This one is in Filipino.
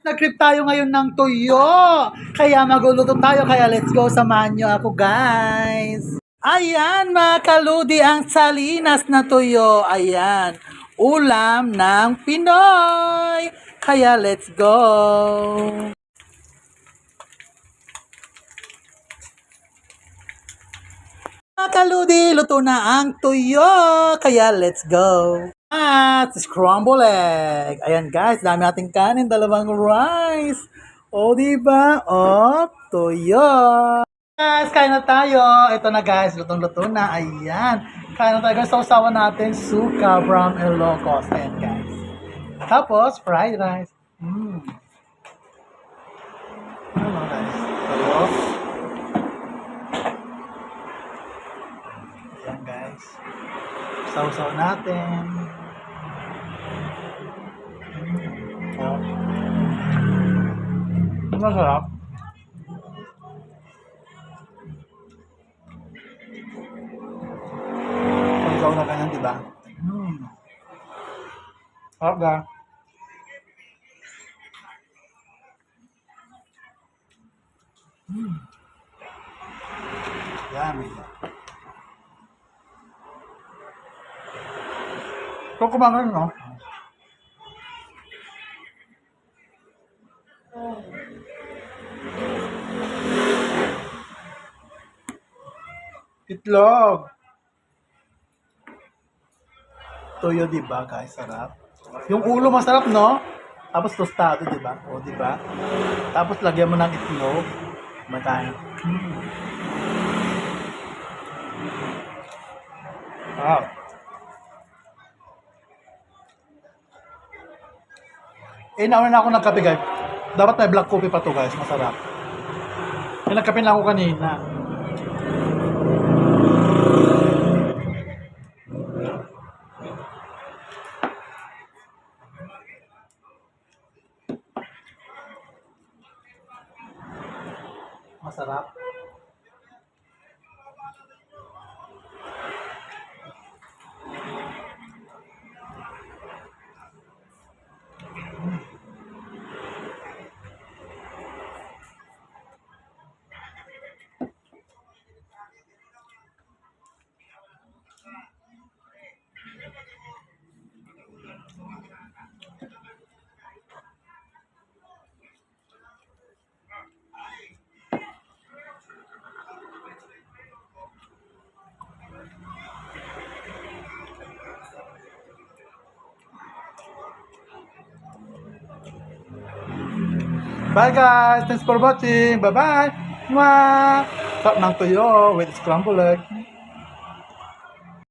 Nag-trip tayo ngayon ng tuyo. Kaya magluluto tayo. Kaya let's go. Samahan nyo ako, guys. Ayan, mga kaludi, ang salinas na tuyo. Ayan, ulam ng Pinoy. Kaya let's go. Mga kaludi, luto na ang tuyo. Kaya let's go. At scramble egg. Ayan guys, dami nating kanin, dalawang rice. O diba? O, tuyo. Guys, kain na tayo. Ito na guys, lutong-luto na. Ayan. Kain na tayo guys, sausawan natin suka from Ilocos. Ayan guys. Tapos, fried rice. Ano guys? Tuyo. Ayan guys. Sausaw natin. Oh. Masarap. Sausaw na ganyan, diba? Sarap ga. Yummy. So, kumain, no? Itlog. Toyo, diba, guys? Sarap. Yung ulo masarap, no? Tapos tostado, diba? O, diba? Tapos lagyan mo ng itlog. Matayin. Wow. Nauna na ako nagkape, guys. Dapat may black coffee pa to, guys. Masarap. Nagkape na ako kanina. Masarap. Bye guys! Thanks for watching! Bye-bye! Mwah! Sarap ng tuyo with scrambled egg.